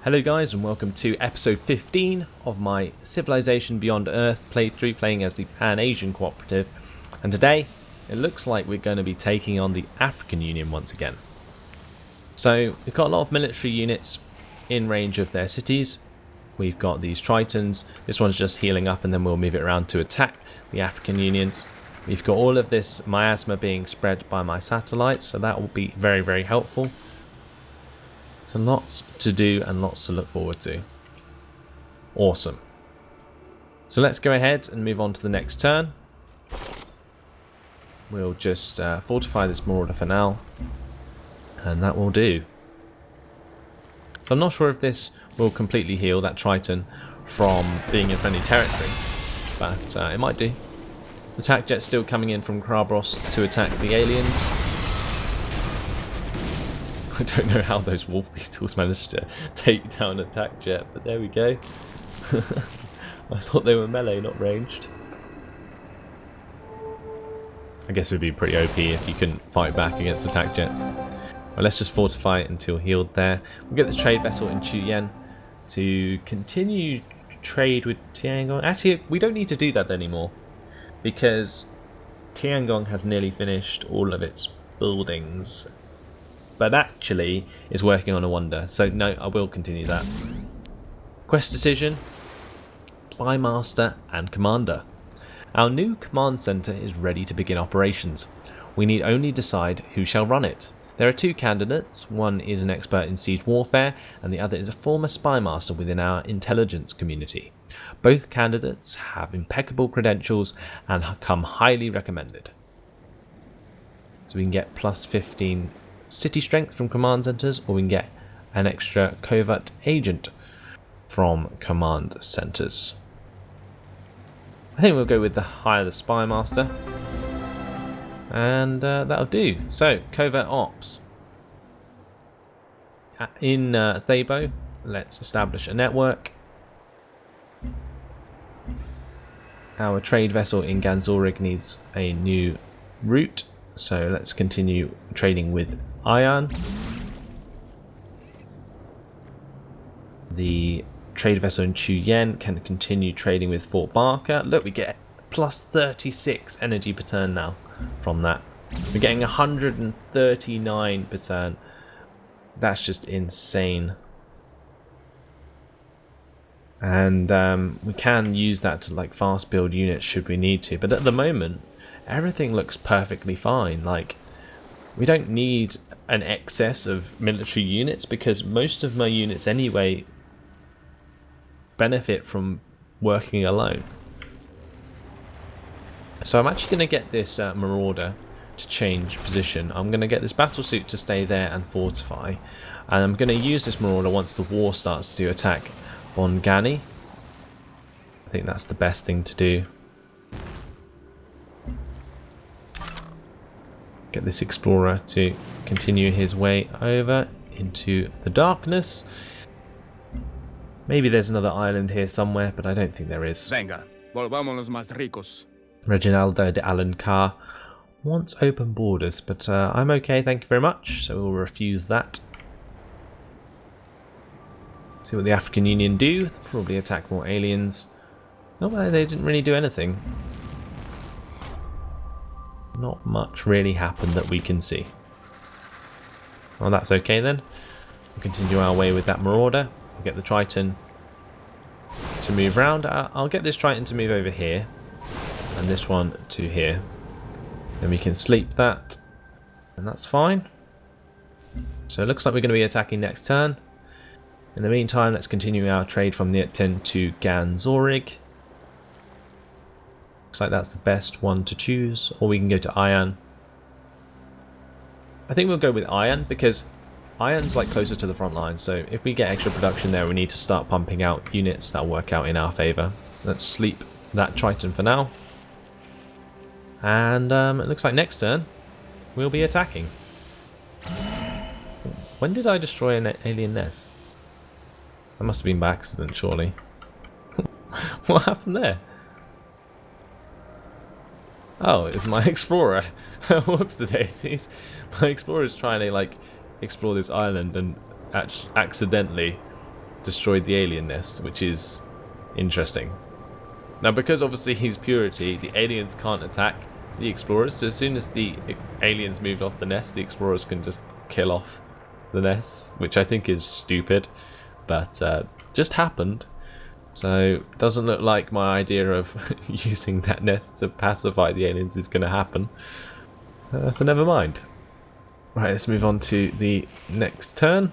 Hello guys and welcome to episode 15 of my Civilization Beyond Earth playthrough, playing as the Pan-Asian Cooperative, and today it looks like we're going to be taking on the African Union once again. So we've got a lot of military units in range of their cities. We've got these Tritons, this one's just healing up and then we'll move it around to attack the African Unions. We've got all of this miasma being spread by my satellites, so that will be very helpful. So lots to do and lots to look forward to. Awesome. So let's go ahead and move on to the next turn. We'll just fortify this marauder for now, and that will do. So I'm not sure if this will completely heal that Triton from being in friendly territory, but it might do. The attack jet's still coming in from Krabros to attack the aliens. I don't know how those wolf beetles managed to take down an attack jet, but there we go. I thought they were melee, not ranged. I guess it would be pretty OP if you couldn't fight back against attack jets. Well, let's just fortify it until healed there. We'll get the trade vessel in Chuyen to continue trade with Tiangong. Actually, we don't need to do that anymore, because Tiangong has nearly finished all of its buildings, but actually is working on a wonder. So no, I will continue that. Quest decision, Spy Master and Commander. Our new command center is ready to begin operations. We need only decide who shall run it. There are two candidates. One is an expert in siege warfare and the other is a former spy master within our intelligence community. Both candidates have impeccable credentials and come highly recommended. So we can get plus 15 city strength from command centers, or we can get an extra covert agent from command centers. I think we'll go with the higher the spy master, and that'll do. So covert ops in Thabo. Let's establish a network. Our trade vessel in Ganzorig needs a new route, so let's continue trading with Ion. The trade vessel in Chuyen can continue trading with Fort Barker. Look, we get plus 36 energy per turn now from that. We're getting 139%. That's just insane. And we can use that to like fast build units should we need to, but at the moment everything looks perfectly fine. Like, we don't need an excess of military units because most of my units anyway benefit from working alone. So I'm actually going to get this marauder to change position. I'm going to get this battle suit to stay there and fortify, and I'm going to use this marauder once the war starts to attack Bongani. I think that's the best thing to do. Get this explorer to continue his way over into the darkness. Maybe there's another island here somewhere, but I don't think there is. Venga, volvámonos más ricos. Reginaldo de Alencar wants open borders, but I'm okay, thank you very much, so we'll refuse that. See what the African Union do. They'll probably attack more aliens. No, they didn't really do anything. Not much really happened that we can see. Well, that's okay then. We'll continue our way with that marauder. We'll get the Triton to move round. I'll get this Triton to move over here, and this one to here. Then we can sleep that, and that's fine. So it looks like we're going to be attacking next turn. In the meantime, let's continue our trade from Nierten to Ganzorig. Looks like that's the best one to choose, or we can go to Ion. I think we'll go with Ion because Ion's like closer to the front line, so if we get extra production there, we need to start pumping out units that'll work out in our favour. Let's sleep that Triton for now. And it looks like next turn we'll be attacking. When did I destroy an alien nest? That must have been by accident, surely. What happened there? Oh, it's my explorer. Whoops the daisies. My explorer's trying to like explore this island and accidentally destroyed the alien nest, which is interesting. Now, because obviously he's purity, the aliens can't attack the explorers, so as soon as the aliens moved off the nest, the explorers can just kill off the nests, which I think is stupid, but just happened. So doesn't look like my idea of using that nest to pacify the aliens is going to happen. So never mind. Right, let's move on to the next turn.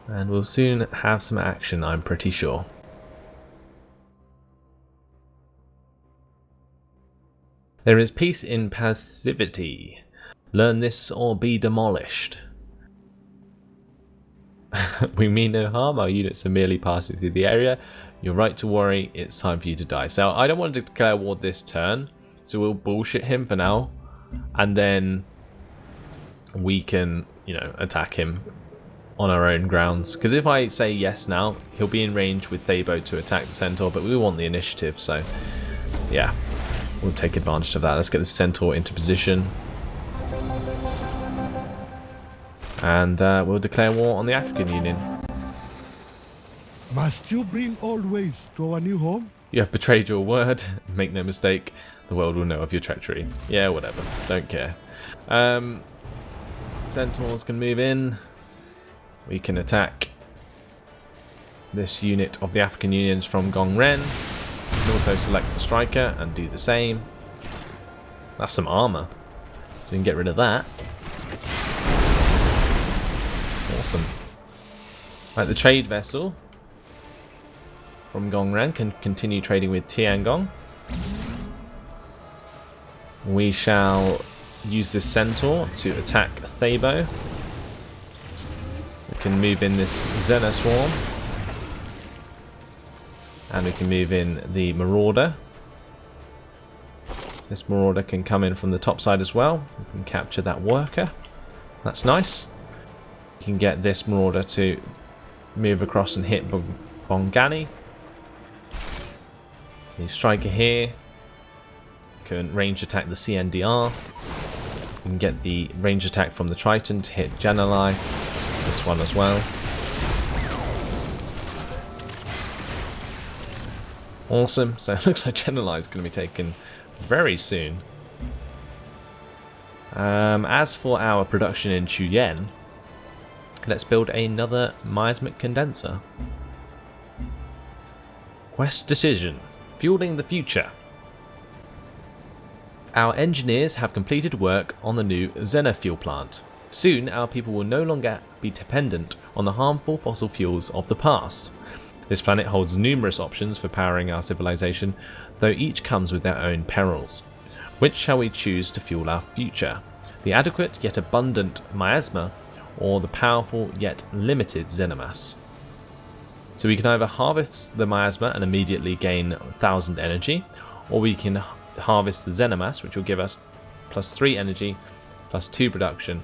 And we'll soon have some action, I'm pretty sure. There is peace in passivity. Learn this or be demolished. We mean no harm, our units are merely passing through the area. You're right to worry, it's time for you to die. So I don't want to declare war this turn, so we'll bullshit him for now. And then we can, you know, attack him on our own grounds. Because if I say yes now, he'll be in range with Thabo to attack the Centaur, but we want the initiative, so yeah, we'll take advantage of that. Let's get the Centaur into position. And we'll declare war on the African Union. Must you bring old ways to our new home? You have betrayed your word. Make no mistake, the world will know of your treachery. Yeah, whatever. Don't care. Centaurs can move in. We can attack this unit of the African Unions from Gongren. We can also select the striker and do the same. That's some armor, so we can get rid of that. Awesome. Right, the trade vessel from Gongren can continue trading with Tiangong. We shall use this Centaur to attack Thabo. We can move in this Xena Swarm. And we can move in the Marauder. This Marauder can come in from the top side as well. We can capture that worker. That's nice. We can get this Marauder to move across and hit Bongani. The striker here can range attack the CNDR. We can get the range attack from the Triton to hit Janalai. This one as well. Awesome. So it looks like Janalai is going to be taken very soon. As for our production in Chuyen, let's build another miasmic condenser. Quest decision. Fueling the future. Our engineers have completed work on the new Xena fuel plant. Soon our people will no longer be dependent on the harmful fossil fuels of the past. This planet holds numerous options for powering our civilization, though each comes with their own perils. Which shall we choose to fuel our future? The adequate yet abundant miasma, or the powerful yet limited Xenamass? So we can either harvest the miasma and immediately gain 1000 energy, or we can harvest the Xenamass, which will give us +3 energy, +2 production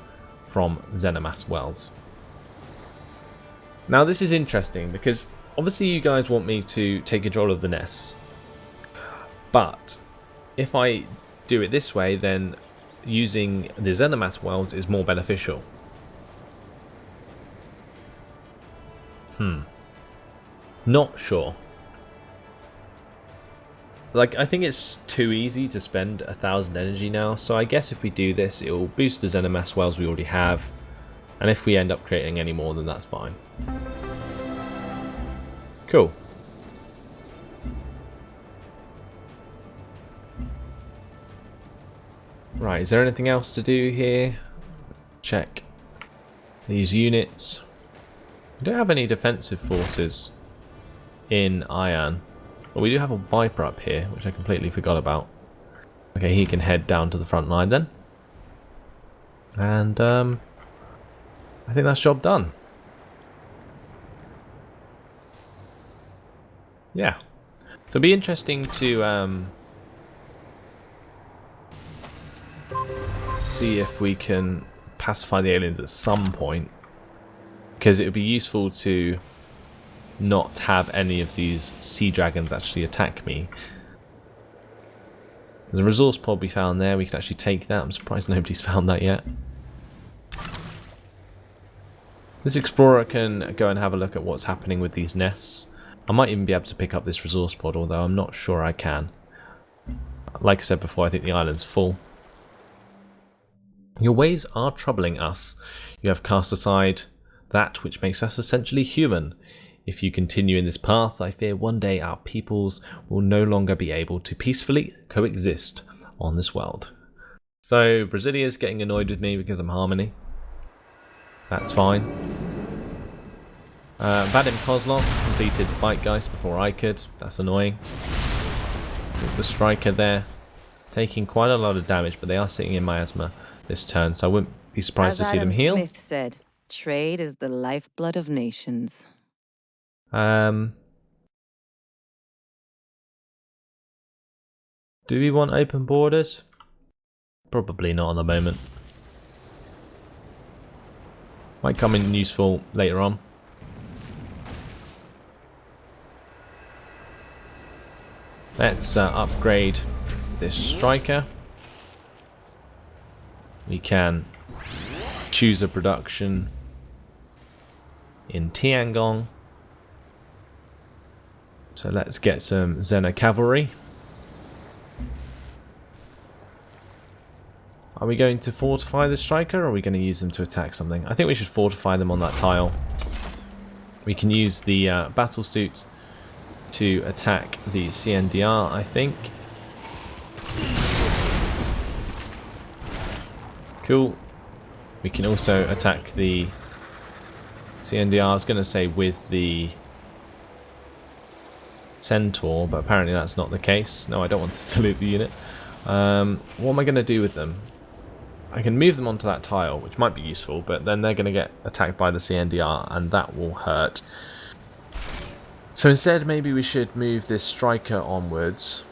from Xenamass wells. Now this is interesting because obviously you guys want me to take control of the nests, but if I do it this way, then using the Xenamass wells is more beneficial. Not sure. Like, I think it's too easy to spend 1000 energy now, so I guess if we do this, it will boost the Xenamass wells we already have, and if we end up creating any more, then that's fine. Cool. Right, is there anything else to do here? Check these units. We don't have any defensive forces in Iron. But we do have a Viper up here, which I completely forgot about. Okay, he can head down to the front line then. And I think that's job done. Yeah. So it'll be interesting to see if we can pacify the aliens at some point. Because it would be useful to not have any of these sea dragons actually attack me. There's a resource pod we found there. We can actually take that. I'm surprised nobody's found that yet. This explorer can go and have a look at what's happening with these nests. I might even be able to pick up this resource pod, although I'm not sure I can. Like I said before, I think the island's full. Your ways are troubling us. You have cast aside that which makes us essentially human. If you continue in this path, I fear one day our peoples will no longer be able to peacefully coexist on this world. So Brazilia's getting annoyed with me because I'm Harmony. That's fine. Vadim Kozlov completed Fightgeist before I could. That's annoying. With the striker there taking quite a lot of damage, but they are sitting in miasma this turn, so I wouldn't be surprised to see them heal. Smith said, trade is the lifeblood of nations. Do we want open borders? Probably not at the moment. Might come in useful later on. Let's upgrade this striker. We can choose a production in Tiangong. So let's get some Xena cavalry. Are we going to fortify the striker, or are we going to use them to attack something? I think we should fortify them on that tile. We can use the battle suit to attack the CNDR, I think. Cool. We can also attack the CNDR, I was going to say with the Centaur, but apparently that's not the case. No, I don't want to delete the unit. What am I going to do with them? I can move them onto that tile, which might be useful, but then they're going to get attacked by the CNDR, and that will hurt. So instead, maybe we should move this striker onwards.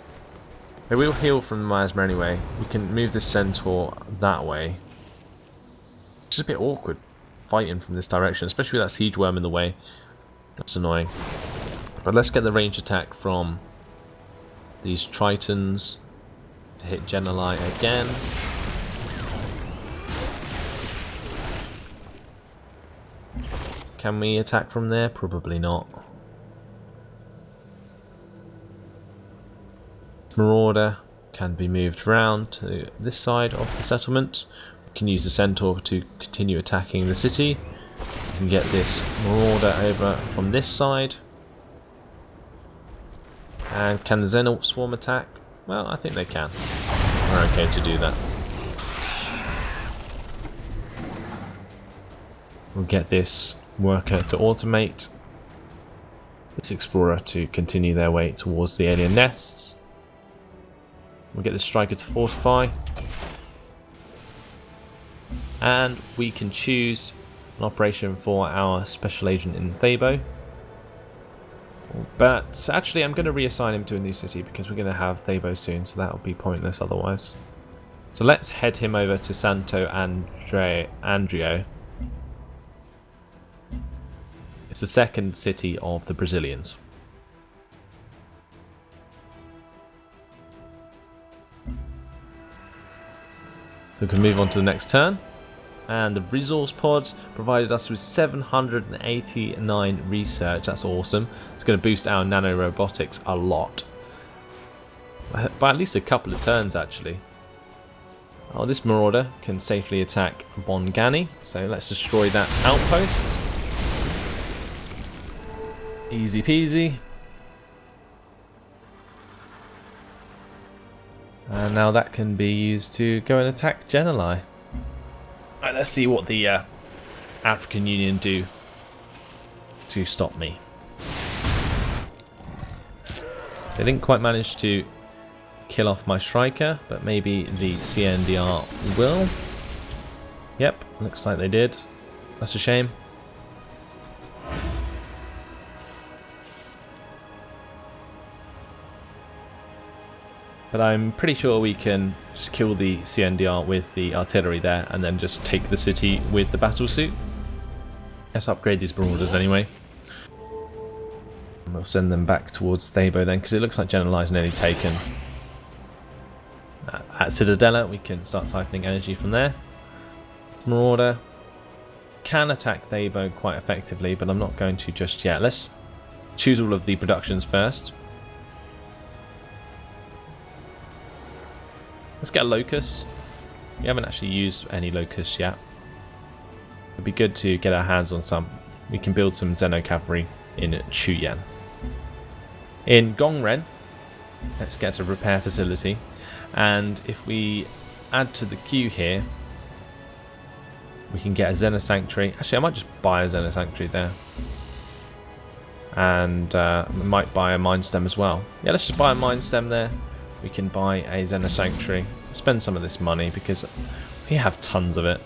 They will heal from the miasma anyway. We can move this Centaur that way. It's just a bit awkward fighting from this direction, especially with that siege worm in the way. That's annoying. But let's get the range attack from these Tritons to hit Geneli again. Can we attack from there? Probably not. Marauder can be moved around to this side of the settlement. We can use the Centaur to continue attacking the city. We can get this Marauder over from this side. And can the Xenorp swarm attack? Well, I think they can. We're okay to do that. We'll get this worker to automate. This explorer to continue their way towards the alien nests. We'll get the striker to fortify. And we can choose an operation for our special agent in Thabo. But actually I'm going to reassign him to a new city because we're going to have Thabo soon, so that will be pointless otherwise. So let's head him over to Santo Andreo. It's the second city of the Brazilians. So we can move on to the next turn. And the resource pods provided us with 789 research. That's awesome. It's going to boost our nanorobotics a lot. By at least a couple of turns, actually. Oh, this Marauder can safely attack Bongani. So let's destroy that outpost. Easy peasy. And now that can be used to go and attack Geneli. Right, let's see what the African Union do to stop me. They didn't quite manage to kill off my striker, but maybe the CNDR will. Yep, looks like they did. That's a shame. But I'm pretty sure we can just kill the CNDR with the artillery there and then just take the city with the battle suit. Let's upgrade these Marauders anyway. And we'll send them back towards Thabo then, because it looks like Geneli's nearly taken. At Citadella we can start siphoning energy from there. Marauder can attack Thabo quite effectively, but I'm not going to just yet. Let's choose all of the productions first. Let's get a locus. We haven't actually used any locus yet. It'd be good to get our hands on some. We can build some Xeno cavalry in Chuyen. In Gongren, let's get a repair facility. And if we add to the queue here, we can get a Xeno Sanctuary. Actually, I might just buy a Xeno Sanctuary there. And we might buy a Mind Stem as well. Yeah, let's just buy a Mind Stem there. We can buy a Xeno Sanctuary. Spend some of this money because we have tons of it.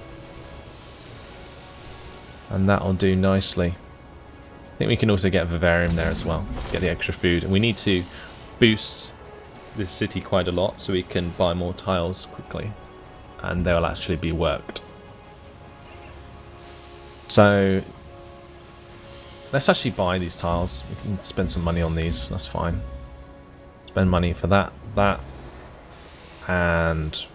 And that'll do nicely. I think we can also get Vivarium there as well. Get the extra food. And we need to boost this city quite a lot so we can buy more tiles quickly. And they'll actually be worked. So let's actually buy these tiles. We can spend some money on these. That's fine. Spend money for that, and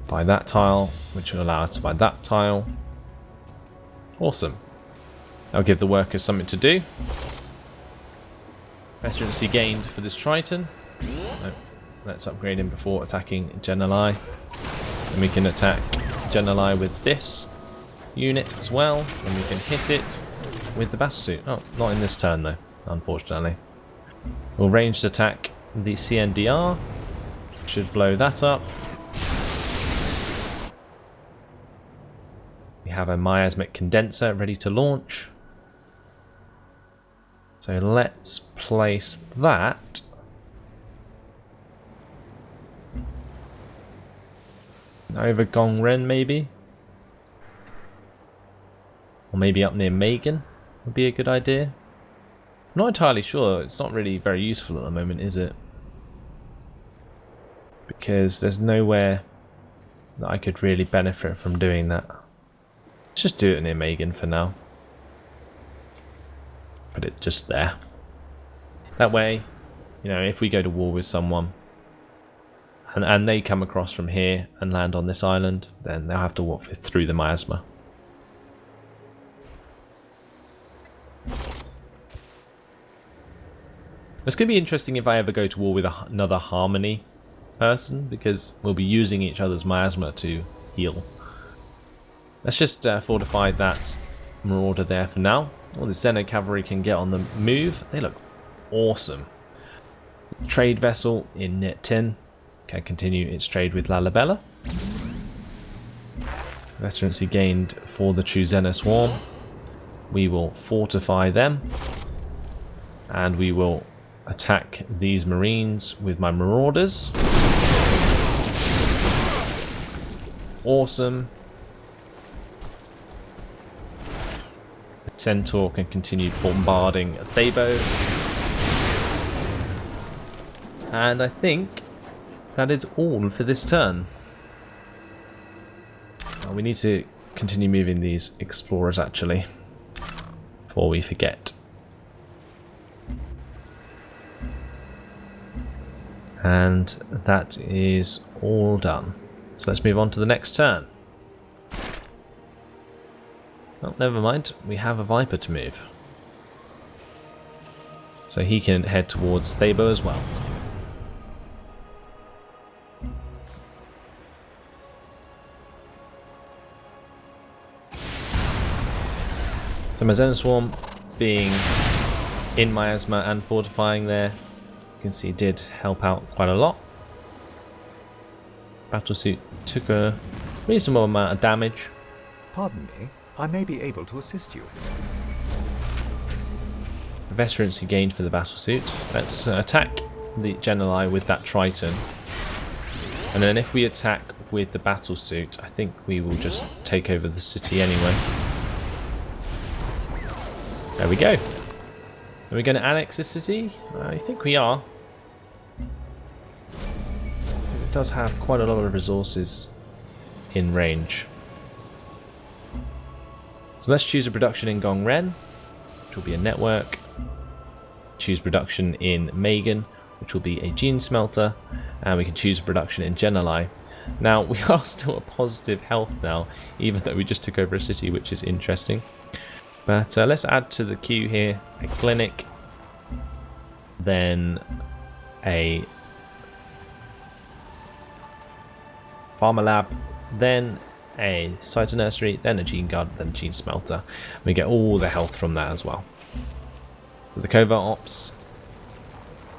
buy that tile, which will allow us to buy that tile. Awesome. I'll give the workers something to do. Veterancy gained for this Triton. No, let's upgrade him before attacking Geneli. And we can attack Geneli with this unit as well, and we can hit it with the battlesuit. Oh, not in this turn though, unfortunately. We'll ranged attack the CNDR. Should blow that up. We have a miasmic condenser ready to launch. So let's place that over Gongren maybe. Or maybe up near Megan would be a good idea. I'm not entirely sure. It's not really very useful at the moment, is it? Because there's nowhere that I could really benefit from doing that. Let's just do it near Megan for now. Put it just there. That way, you know, if we go to war with someone and they come across from here and land on this island, then they'll have to walk through the miasma. It's going to be interesting if I ever go to war with another Harmony person, because we'll be using each other's miasma to heal. Let's just fortify that Marauder there for now. All the Xeno Cavalry can get on the move. They look awesome. Trade vessel in Net 10 can continue its trade with Lalabella. Veterancy gained for the true Xeno Swarm. We will fortify them. And we will attack these Marines with my Marauders. Awesome. The Centaur can continue bombarding Thabo. And I think that is all for this turn. We need to continue moving these explorers actually, before we forget. And that is all done. So let's move on to the next turn. Well, never mind. We have a Viper to move. So he can head towards Thabo as well. So my Xeno Swarm being in Miasma and fortifying there, you can see did help out quite a lot. Battlesuit took a reasonable amount of damage. Pardon me, I may be able to assist you. Veterancy gained for the Battlesuit. Let's attack the Geneli with that Triton. And then if we attack with the Battlesuit, I think we will just take over the city anyway. There we go. Are we going to annex this city? I think we are. It does have quite a lot of resources in range. So let's choose a production in Gongren, which will be a network. Choose production in Megan, which will be a gene smelter. And we can choose production in Geneli. Now, we are still at positive health now, even though we just took over a city, which is interesting. But let's add to the queue here a clinic, then a farmer lab, then a cytonursery, then a gene guard, then a gene smelter. We get all the health from that as well. So the covert ops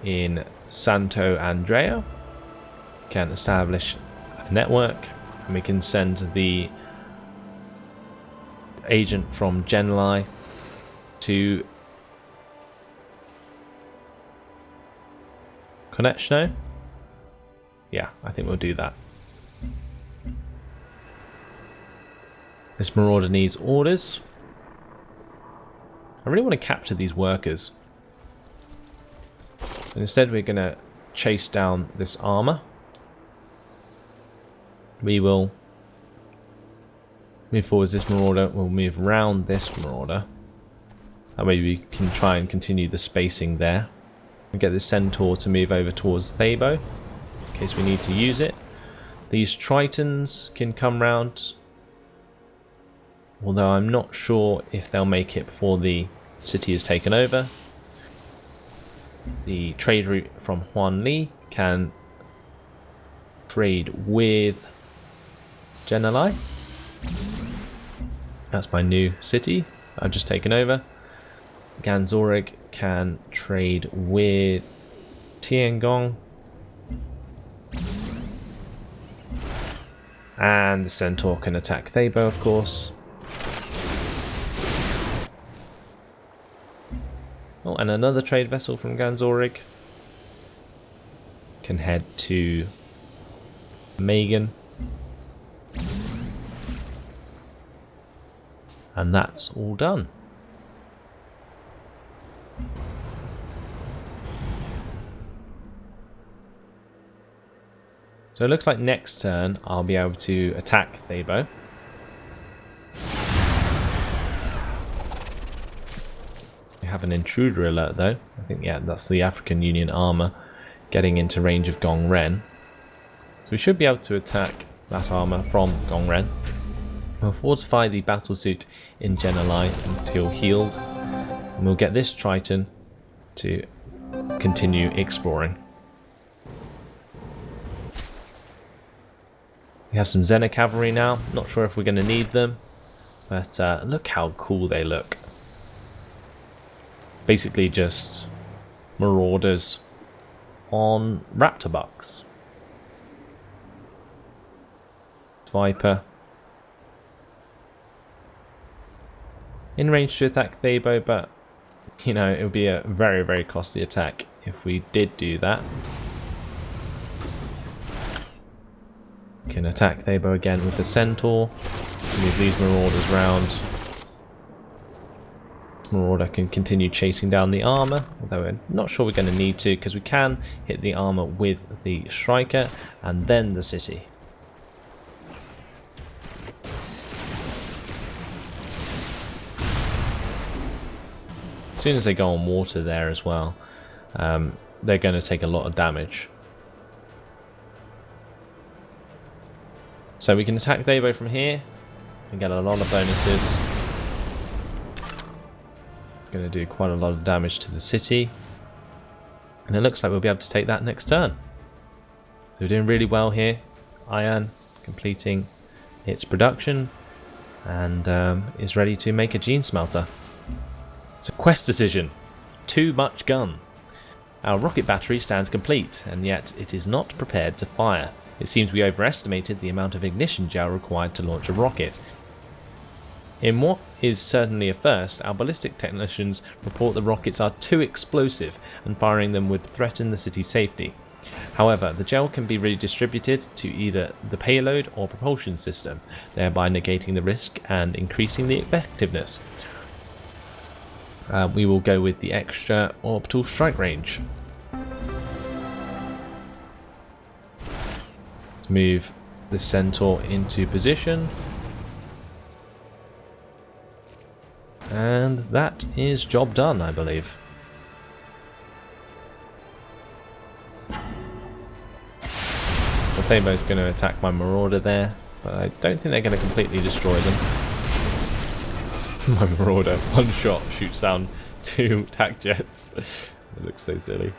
in Santo Andrea can establish a network, and we can send the agent from Genli to Konechno. Yeah, I think we'll do that. This marauder needs orders. I really want to capture these workers. And instead we're going to chase down this armor. We will move forwards this marauder. We'll move around this marauder. That way we can try and continue the spacing there. And get this centaur to move over towards Thabo in case we need to use it. These tritons can come round, although I'm not sure if they'll make it before the city is taken over. The trade route from Huan Li can trade with Genli. That's my new city I've just taken over. Ganzorig can trade with Tiangong. And the centaur can attack Thabo, of course. Oh, and another trade vessel from Ganzorig can head to Megan. And that's all done. So it looks like next turn I'll be able to attack Thabo. We have an intruder alert though. I think, yeah, that's the African Union armor getting into range of Gong Ren. So we should be able to attack that armor from Gong Ren. We'll fortify the battlesuit in Genli until healed. And we'll get this Triton to continue exploring. We have some Xena cavalry now. Not sure if we're going to need them, but look how cool they look. Basically just marauders on raptor bucks. Viper. In range to attack Thabo, but you know, it would be a very, very costly attack if we did do that. Can attack Thabo again with the centaur. Move these marauders round. Marauder can continue chasing down the armor, although we're not sure we're going to need to, because we can hit the armor with the striker and then the city. As soon as they go on water there as well, they're going to take a lot of damage. So we can attack Thabo from here and get a lot of bonuses. Going to do quite a lot of damage to the city. And it looks like we'll be able to take that next turn. So we're doing really well here. Iron completing its production and is ready to make a gene smelter. So quest decision. Too much gun. Our rocket battery stands complete, and yet it is not prepared to fire. It seems we overestimated the amount of ignition gel required to launch a rocket. In what is certainly a first, our ballistic technicians report the rockets are too explosive and firing them would threaten the city's safety. However, the gel can be redistributed to either the payload or propulsion system, thereby negating the risk and increasing the effectiveness. We will go with the extra orbital strike range. Move the centaur into position. And that is job done, I believe. The Thebo's going to attack my Marauder there, but I don't think they're going to completely destroy them. My Marauder, one shot, shoots down 2 attack jets. It looks so silly.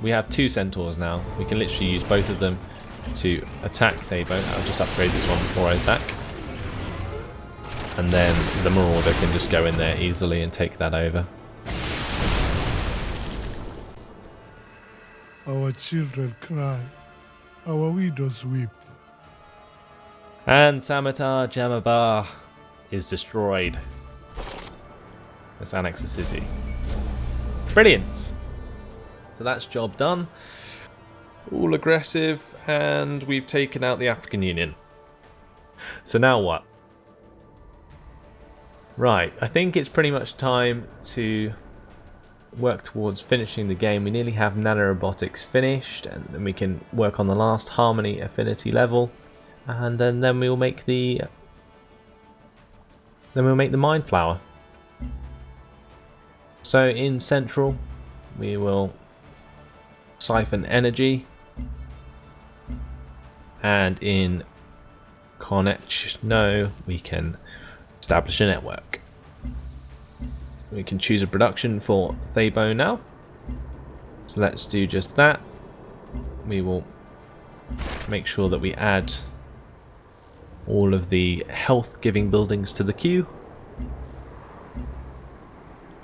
We have 2 Centaurs now. We can literally use both of them to attack Thebo. I'll just upgrade this one before I attack. And then the Marauder can just go in there easily and take that over. Our children cry. Our widows weep. And Samatar Jamabar is destroyed. Let's annex the city. Brilliant! So that's job done. All aggressive, and we've taken out the African Union. So now what? Right, I think it's pretty much time to work towards finishing the game. We nearly have nanorobotics finished, and then we can work on the last harmony affinity level, and then we'll make the mind flower. So in central, we will siphon energy, and in Konechno we can establish a network. We can choose a production for Thebo now, so let's do just that. We will make sure that we add all of the health giving buildings to the queue.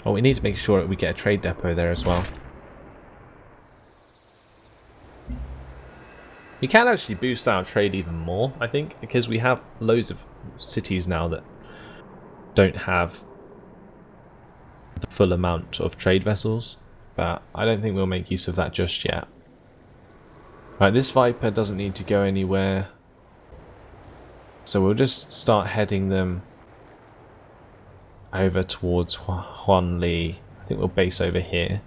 Oh, we need to make sure that we get a trade depot there as well. We can actually boost our trade even more, I think, because we have loads of cities now that don't have the full amount of trade vessels, but I don't think we'll make use of that just yet. Right, this Viper doesn't need to go anywhere, so we'll just start heading them over towards Huanli. I think we'll base over here,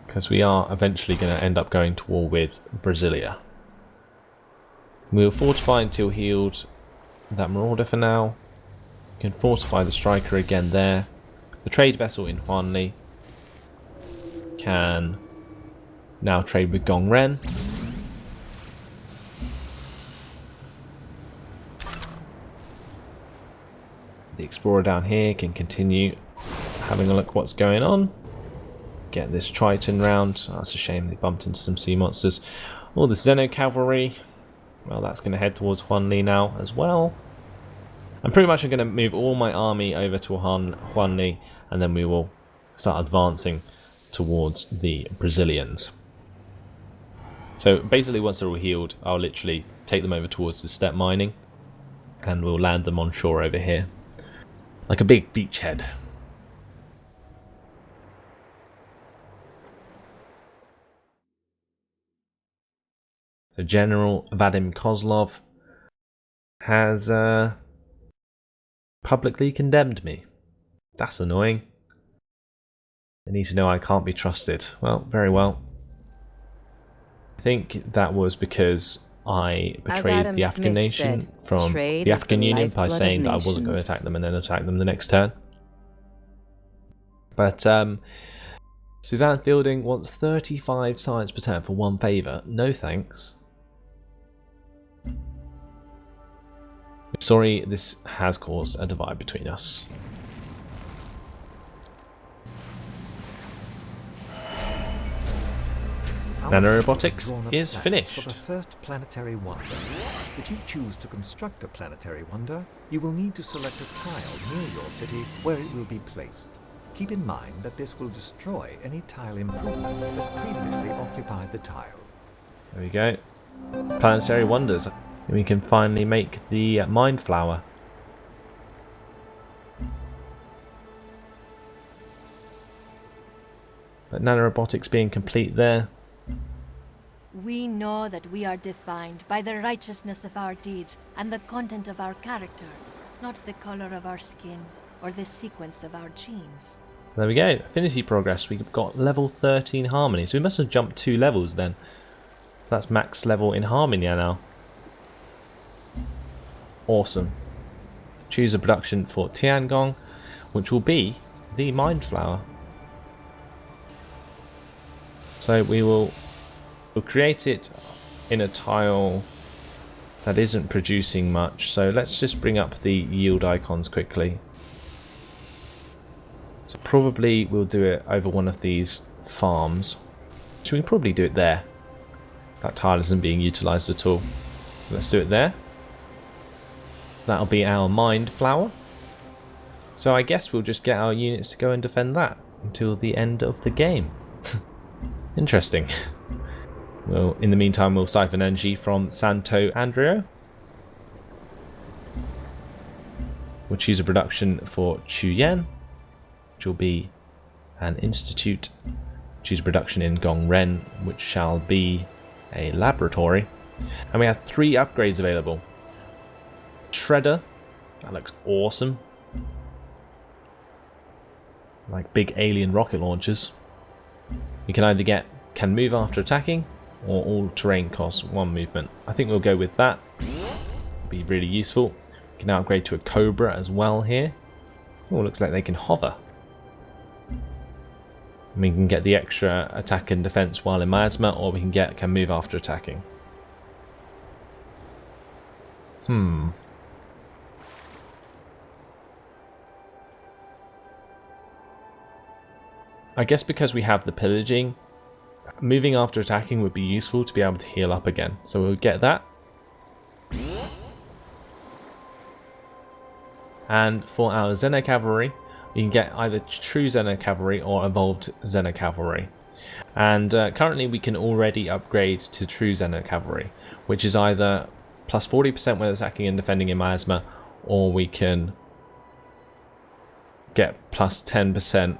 because we are eventually going to end up going to war with Brasilia. We'll fortify until healed that Marauder for now. We can fortify the Striker again there. The trade vessel in Huanli can now trade with Gongren. The Explorer down here can continue having a look what's going on. Get this Triton round. Oh, that's a shame they bumped into some sea monsters. Oh, the Xeno Cavalry. Well, that's going to head towards Huanli now as well. I'm pretty much going to move all my army over to Huanli, and then we will start advancing towards the Brazilians. So basically, once they're all healed, I'll literally take them over towards the steppe mining, and we'll land them on shore over here, like a big beachhead. So General Vadim Kozlov has publicly condemned me. That's annoying. They need to know I can't be trusted. Well, very well. I think that was because I betrayed the African nation from the African Union by saying that I wasn't going to attack them and then attack them the next turn. But Suzanne Fielding wants 35 science per turn for 1 favour. No thanks. Sorry, this has caused a divide between us. Nanorobotics is finished. For the first planetary wonder. If you choose to construct a planetary wonder, you will need to select a tile near your city where it will be placed. Keep in mind that this will destroy any tile improvements that previously occupied the tile. There we go. Planetary wonders. And we can finally make the mind flower. But nanorobotics being complete there. We know that we are defined by the righteousness of our deeds and the content of our character, not the color of our skin or the sequence of our genes. There we go. Affinity progress. We've got level 13 harmony. So we must have jumped 2 levels then. So that's max level in harmony now. Awesome. Choose a production for Tiangong, which will be the mind flower. So we'll create it in a tile that isn't producing much. So let's just bring up the yield icons quickly. So probably we'll do it over one of these farms. So we can probably do it there. That tile isn't being utilized at all. Let's do it there. So that'll be our mind flower. So I guess we'll just get our units to go and defend that until the end of the game. Interesting. Well, in the meantime, we'll siphon energy from Santo Andreo. We'll choose a production for Chuyen, which will be an institute. Choose a production in Gongren, which shall be a laboratory. And we have 3 upgrades available. Shredder, that looks awesome. Like big alien rocket launchers. You can either get can move after attacking, or all terrain costs 1 movement. I think we'll go with that. Be really useful. We can upgrade to a Cobra as well here. Oh, looks like they can hover. We can get the extra attack and defense while in miasma, or we can get can move after attacking. I guess because we have the pillaging, moving after attacking would be useful to be able to heal up again. So we'll get that. And for our Xeno Cavalry, you can get either true Xeno Cavalry or evolved Xeno Cavalry. And currently we can already upgrade to true Xeno Cavalry, which is either plus 40% when attacking and defending in miasma, or we can get plus 10%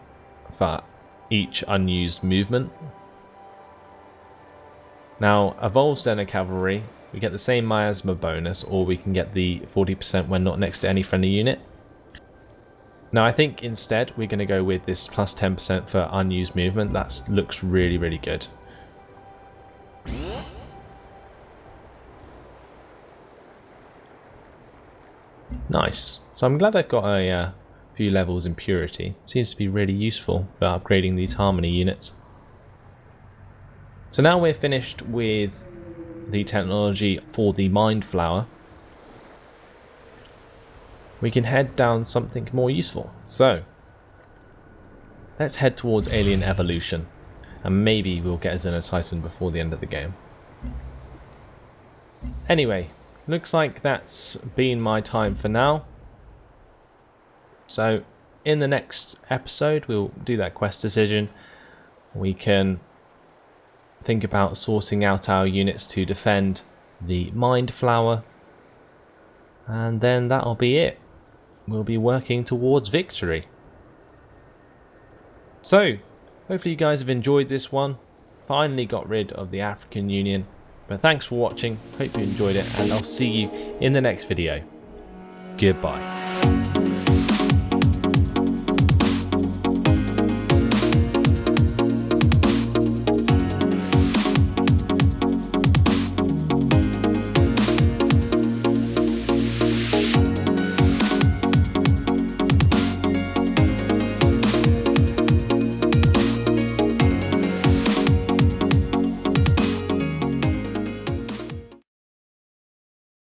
for each unused movement. Now, evolved Xeno Cavalry, we get the same miasma bonus, or we can get the 40% when not next to any friendly unit. Now, I think instead we're going to go with this plus 10% for unused movement. That looks really, really good. Nice. So I'm glad I've got a few levels in purity. It seems to be really useful for upgrading these harmony units. So now we're finished with the technology for the mind flower. We can head down something more useful. So let's head towards alien evolution, and maybe we'll get a Xenotitan before the end of the game. Anyway, looks like that's been my time for now. So in the next episode we'll do that quest decision. We can think about sourcing out our units to defend the mind flower, and then that'll be it. We'll be working towards victory. So hopefully you guys have enjoyed this one. Finally got rid of the African Union. But thanks for watching, hope you enjoyed it, and I'll see you in the next video. Goodbye.